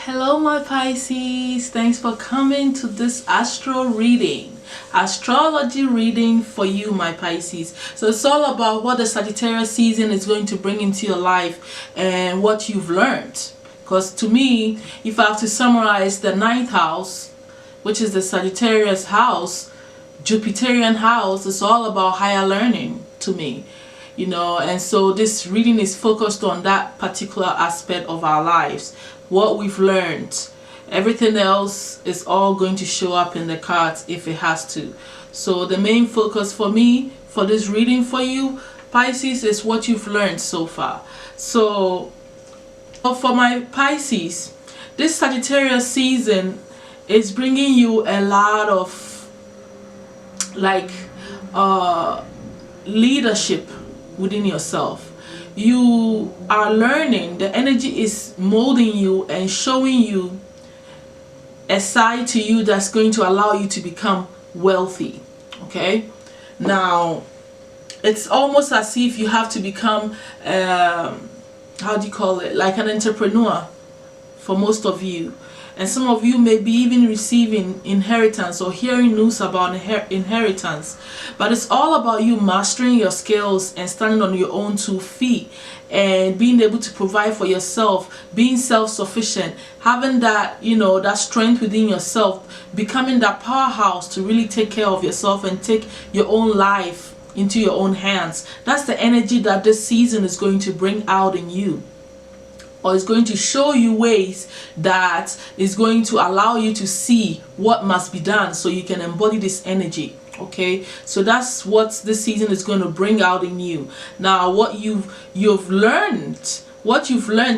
Hello my Pisces, thanks for coming to this astrology reading for you my Pisces. So it's all about what the Sagittarius season is going to bring into your life and what you've learned. Because to me, if I have to summarize the ninth house, which is the Sagittarius house, Jupiterian house, it's all about higher learning to me. And so this reading is focused on that particular aspect of our lives, what we've learned. Everything else is all going to show up in the cards if it has to. So the main focus for me for this reading for you Pisces is what you've learned so far. So for my Pisces, this Sagittarius season is bringing you a lot of leadership within yourself. You are learning, the energy is molding you and showing you a side to you that's going to allow you to become wealthy. Okay, now it's almost as if you have to become how do you call it, like an entrepreneur for most of you. And some of you may be even receiving inheritance or hearing news about inheritance. But it's all about you mastering your skills and standing on your own 2 feet and being able to provide for yourself, being self-sufficient, having that, that strength within yourself, becoming that powerhouse to really take care of yourself and take your own life into your own hands. That's the energy that this season is going to bring out in you. Or is going to show you ways that is going to allow you to see what must be done so you can embody this energy. Okay, so that's what this season is going to bring out in you. Now what you've learned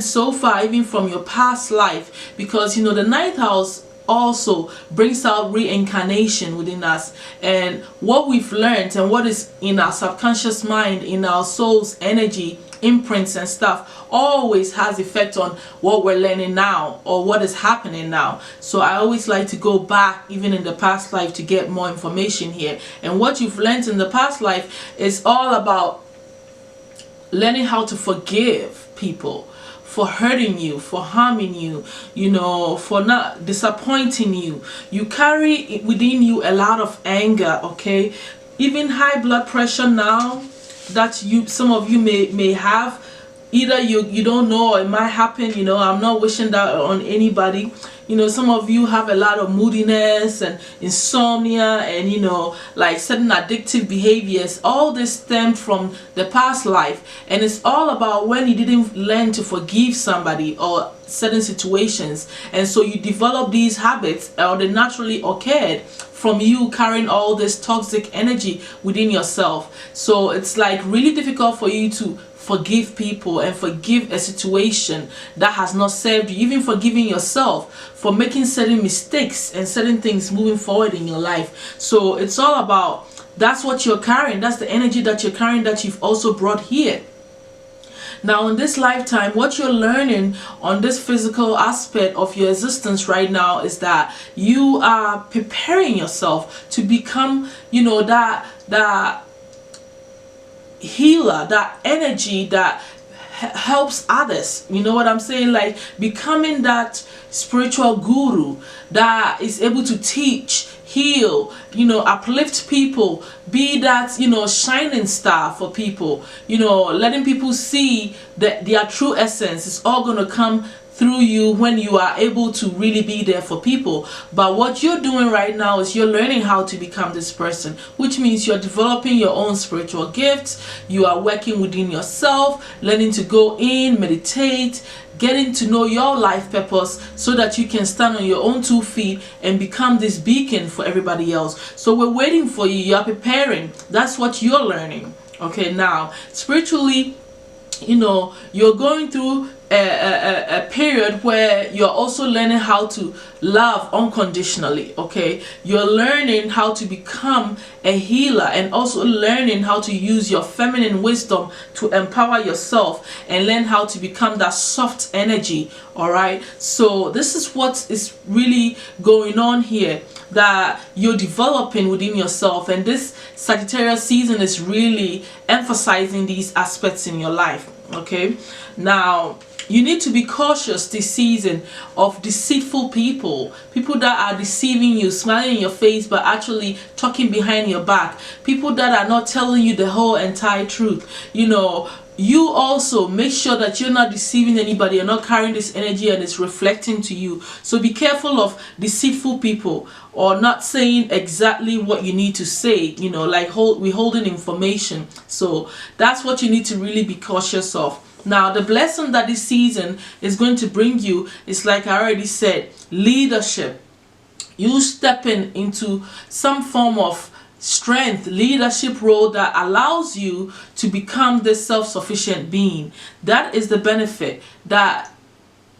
so far, even from your past life, because the ninth house also brings out reincarnation within us, and what we've learned and what is in our subconscious mind, in our soul's energy imprints and stuff, always has effect on what we're learning now or what is happening now. So I always like to go back even in the past life to get more information here. And what you've learned in the past life is all about learning how to forgive people for hurting you, for harming you, for not disappointing you. You carry within you a lot of anger, okay? Even high blood pressure now that some of you may have, either you don't know or it might happen. I'm not wishing that on anybody. Some of you have a lot of moodiness and insomnia and like certain addictive behaviors. All this stemmed from the past life, and it's all about when you didn't learn to forgive somebody or certain situations, and so you develop these habits, or they naturally occurred from you carrying all this toxic energy within yourself. So it's like really difficult for you to forgive people and forgive a situation that has not served you, even forgiving yourself for making certain mistakes and certain things moving forward in your life. So it's all about, that's what you're carrying, that's the energy that you're carrying that you've also brought here. Now in this lifetime, what you're learning on this physical aspect of your existence right now is that you are preparing yourself to become, that healer, that energy that helps others. You know what I'm saying? Like becoming that spiritual guru that is able to teach, heal, uplift people, be that shining star for people, letting people see that their true essence is all going to come through you when you are able to really be there for people. But what you're doing right now is you're learning how to become this person, which means you're developing your own spiritual gifts. You are working within yourself, learning to go in, meditate, getting to know your life purpose so that you can stand on your own 2 feet and become this beacon for everybody else. So we're waiting for you. You're preparing. That's what you're learning. Okay, now spiritually, you're going through a period where you're also learning how to love unconditionally. Okay, you're learning how to become a healer and also learning how to use your feminine wisdom to empower yourself and learn how to become that soft energy. All right, so this is what is really going on here, that you're developing within yourself, and this Sagittarius season is really emphasizing these aspects in your life. Okay, now you need to be cautious this season of deceitful people that are deceiving you, smiling in your face but actually talking behind your back, people that are not telling you the whole entire truth. You also make sure that you're not deceiving anybody, you're not carrying this energy and it's reflecting to you. So be careful of deceitful people, or not saying exactly what you need to say, like withholding information. So that's what you need to really be cautious of. Now, the blessing that this season is going to bring you is, like I already said, leadership. You stepping into some form of strength, leadership role that allows you to become this self-sufficient being. That is the benefit that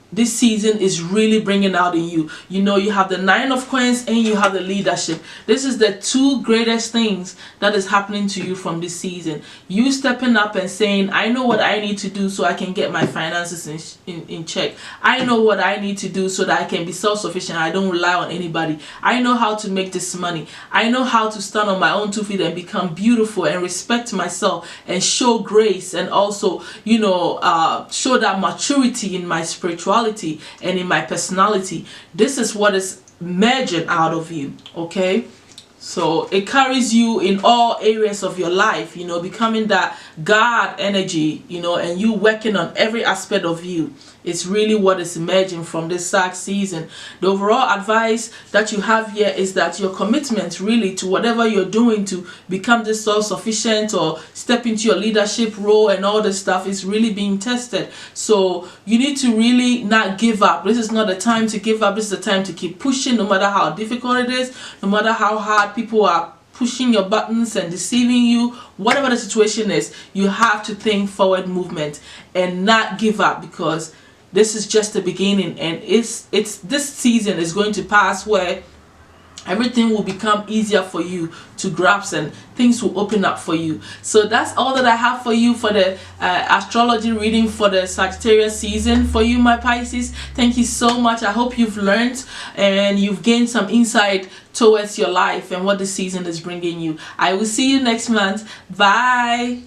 this season is really bringing out in you. You have the Nine of Coins and you have the leadership. This is the two greatest things that is happening to you from this season. You stepping up and saying, I know what I need to do so I can get my finances in check. I know what I need to do so that I can be self-sufficient. I don't rely on anybody. I know how to make this money. I know how to stand on my own 2 feet and become beautiful and respect myself and show grace, and also show that maturity in my spirituality and in my personality. This is what is merging out of you. Okay, so it carries you in all areas of your life, becoming that God energy, and you working on every aspect of you. It's really what is emerging from this Sag season. The overall advice that you have here is that your commitment really to whatever you're doing to become this self-sufficient or step into your leadership role and all this stuff is really being tested. So you need to really not give up. This is not a time to give up. This is a time to keep pushing, no matter how difficult it is, no matter how hard people are pushing your buttons and deceiving you. Whatever the situation is, you have to think forward movement and not give up, because this is just the beginning, and it's this season is going to pass where everything will become easier for you to grasp and things will open up for you. So that's all that I have for you for the astrology reading for the Sagittarius season for you, my Pisces. Thank you so much. I hope you've learned and you've gained some insight towards your life and what the season is bringing you. I will see you next month. Bye.